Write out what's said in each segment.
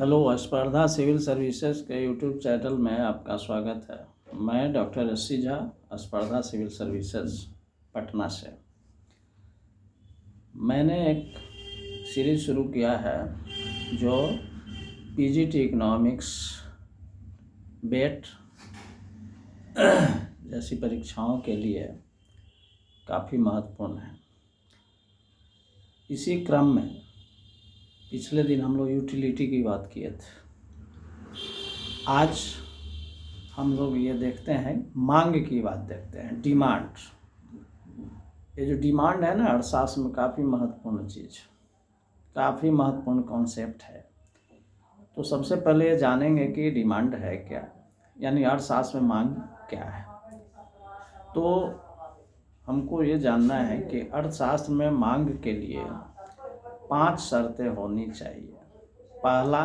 Hello, स्पर्धा civil services के YouTube channel में आपका स्वागत है। मैं डॉक्टर एस.सी. झा, स्पर्धा सिविल सर्विसेज पटना से। मैंने एक सीरीज़ शुरू किया है जो पीजीटी इकोनॉमिक्स, बेट जैसी परीक्षाओं के लिए काफ़ी महत्वपूर्ण है। इसी क्रम में पिछले दिन हम लोग यूटिलिटी की बात किए थे। आज हम लोग ये देखते हैं, मांग की बात देखते हैं, डिमांड। ये जो डिमांड है ना, अर्थशास्त्र में काफ़ी महत्वपूर्ण चीज़, काफ़ी महत्वपूर्ण कॉन्सेप्ट है। तो सबसे पहले ये जानेंगे कि डिमांड है क्या, यानी अर्थशास्त्र में मांग क्या है। तो हमको ये जानना है कि अर्थशास्त्र में मांग के लिए 5 शर्तें होनी चाहिए। पहला,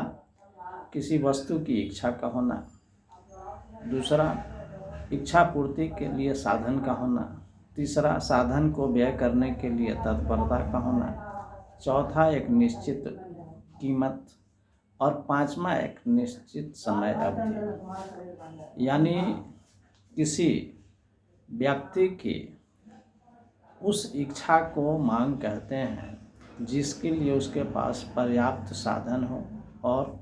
किसी वस्तु की इच्छा का होना। दूसरा, इच्छा पूर्ति के लिए साधन का होना। तीसरा, साधन को व्यय करने के लिए तत्परता का होना। चौथा, एक निश्चित कीमत। और पांचवा, एक निश्चित समय अवधि। यानी किसी व्यक्ति की उस इच्छा को मांग कहते हैं जिसके लिए उसके पास पर्याप्त साधन हो और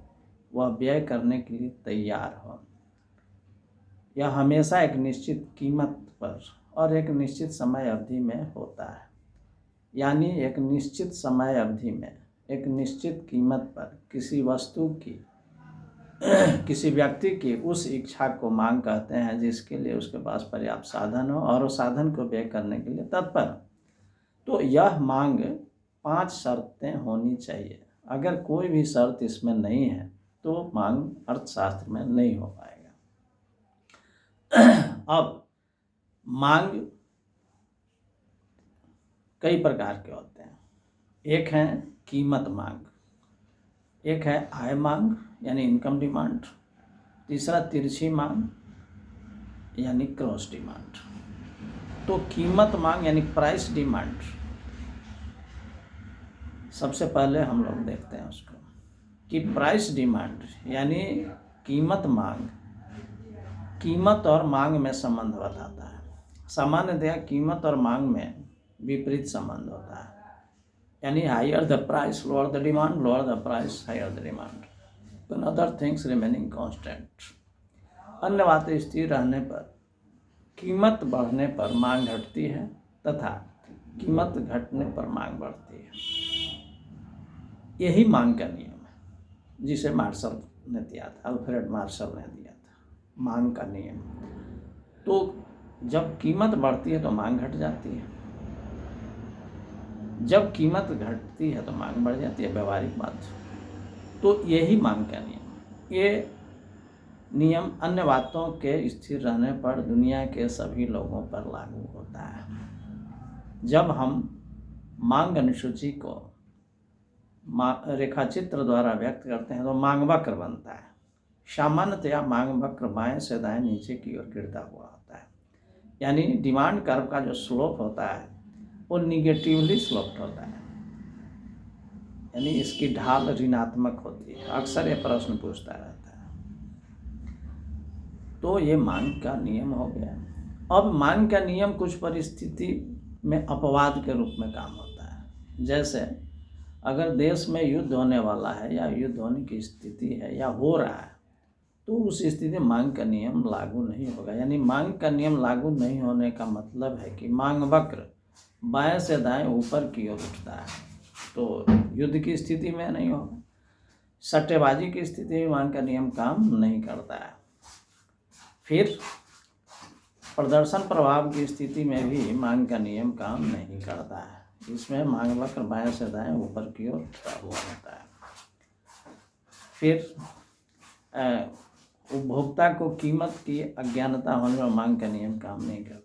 वह व्यय करने के लिए तैयार हो। यह हमेशा एक निश्चित कीमत पर और एक निश्चित समय अवधि में होता है। यानी एक निश्चित समय अवधि में एक निश्चित कीमत पर किसी वस्तु की किसी व्यक्ति की उस इच्छा को मांग कहते हैं जिसके लिए उसके पास पर्याप्त साधन हो और उस साधन को व्यय करने के लिए तत्पर। तो यह मांग 5 शर्तें होनी चाहिए। अगर कोई भी शर्त इसमें नहीं है तो मांग अर्थशास्त्र में नहीं हो पाएगा। अब मांग कई प्रकार के होते हैं। एक है कीमत मांग, एक है आय मांग यानी इनकम डिमांड, तीसरा तिरछी मांग यानी क्रॉस डिमांड। तो कीमत मांग यानी प्राइस डिमांड, सबसे पहले हम लोग देखते हैं उसको कि प्राइस डिमांड यानी कीमत मांग, कीमत और मांग में संबंध बताता है। सामान्यतया कीमत और मांग में विपरीत संबंध होता है। यानी higher the price lower the demand, lower the price higher the demand, and other things remaining constant. अन्य बातें स्थिर रहने पर कीमत बढ़ने पर मांग घटती है तथा कीमत घटने पर मांग बढ़ती है। यही मांग का नियम है जिसे मार्शल ने दिया था, अल्फ्रेड मार्शल ने दिया था, मांग का नियम। तो जब कीमत बढ़ती है तो मांग घट जाती है, जब कीमत घटती है तो मांग बढ़ जाती है, व्यवहारिक बात। तो यही मांग का नियम। ये नियम अन्य बातों के स्थिर रहने पर दुनिया के सभी लोगों पर लागू होता है। जब हम मांग अनुसूची को रेखाचित्र द्वारा व्यक्त करते हैं तो मांग वक्र बनता है। सामान्यतया मांग वक्र बाएं से दाएं नीचे की ओर गिरता हुआ होता है। यानी डिमांड कर्व का जो स्लोप होता है वो निगेटिवली स्लोप्ड होता है, यानी इसकी ढाल ऋणात्मक होती है। अक्सर ये प्रश्न पूछता रहता है। तो ये मांग का नियम हो गया। अब मांग का नियम कुछ परिस्थिति में अपवाद के रूप में काम होता है। जैसे अगर देश में युद्ध होने वाला है या युद्ध होने की स्थिति है या हो रहा है तो उस स्थिति में मांग का नियम लागू नहीं होगा। यानी मांग का नियम लागू नहीं होने का मतलब है कि मांग वक्र बाएं से दाएं ऊपर की ओर उठता है, तो युद्ध की स्थिति में नहीं होगा। सट्टेबाजी की स्थिति में मांग का नियम काम नहीं करता है। फिर प्रदर्शन प्रभाव की स्थिति में भी मांग का नियम काम नहीं करता है। इसमें मांग वक्र बाएं से दाएं ऊपर की ओर उठता हुआ होता है। फिर उपभोक्ता को कीमत की अज्ञानता होने पर मांग का नियम काम नहीं करता।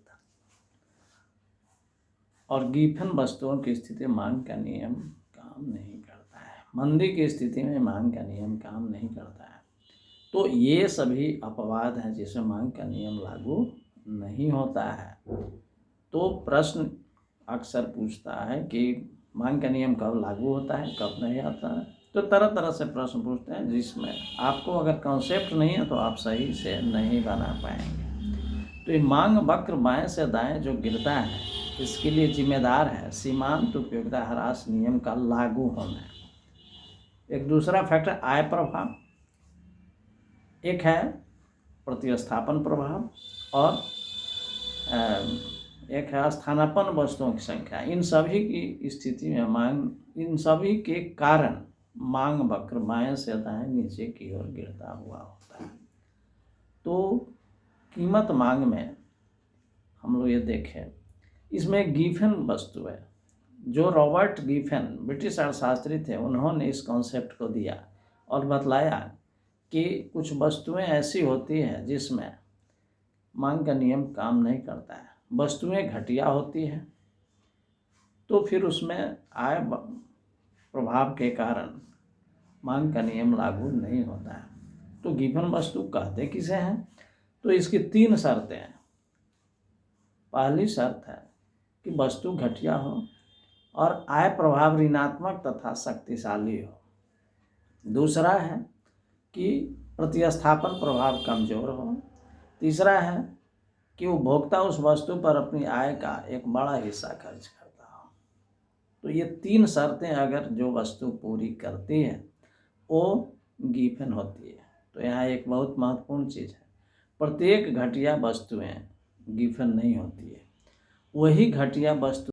और गिफन वस्तुओं की स्थिति में मांग का नियम काम नहीं करता है। मंदी की स्थिति में मांग का नियम काम नहीं करता है। तो ये सभी अपवाद हैं जिसमें मांग का नियम लागू नहीं होता है। तो प्रश्न अक्सर पूछता है कि मांग का नियम कब लागू होता है, कब नहीं आता है। तो तरह तरह से प्रश्न पूछते हैं जिसमें आपको अगर कॉन्सेप्ट नहीं है तो आप सही से नहीं बना पाएंगे। तो ये मांग वक्र बाएं से दाएं जो गिरता है, इसके लिए जिम्मेदार है सीमांत उपयोगिता ह्रास नियम का लागू होना। एक दूसरा फैक्टर आय प्रभाव, एक है प्रतिस्थापन प्रभाव और एक है स्थानापन्न वस्तुओं की संख्या। इन सभी की स्थिति में मांग, इन सभी के कारण मांग वक्र बाएं से दाएं नीचे की ओर गिरता हुआ होता है। तो कीमत मांग में हम लोग ये देखें, इसमें गिफेन वस्तु है। जो रॉबर्ट गिफेन ब्रिटिश अर्थशास्त्री थे, उन्होंने इस कॉन्सेप्ट को दिया और बतलाया कि कुछ वस्तुएं ऐसी होती हैं जिसमें मांग का नियम काम नहीं करता है। वस्तुएं घटिया होती हैं तो फिर उसमें आय प्रभाव के कारण मांग का नियम लागू नहीं होता है। तो गिफेन वस्तु कहते किसे हैं? तो इसकी 3 शर्तें हैं। पहली शर्त है कि वस्तु घटिया हो और आय प्रभाव ऋणात्मक तथा शक्तिशाली हो। दूसरा है कि प्रतिस्थापन प्रभाव कमजोर हो। तीसरा है कि उपभोक्ता उस वस्तु पर अपनी आय का एक बड़ा हिस्सा खर्च करता हो। तो ये 3 शर्तें अगर जो वस्तु पूरी करती है वो गिफेन होती है। तो यहाँ एक बहुत महत्वपूर्ण चीज़ है, प्रत्येक घटिया वस्तुएं गिफेन नहीं होती है। वही घटिया वस्तु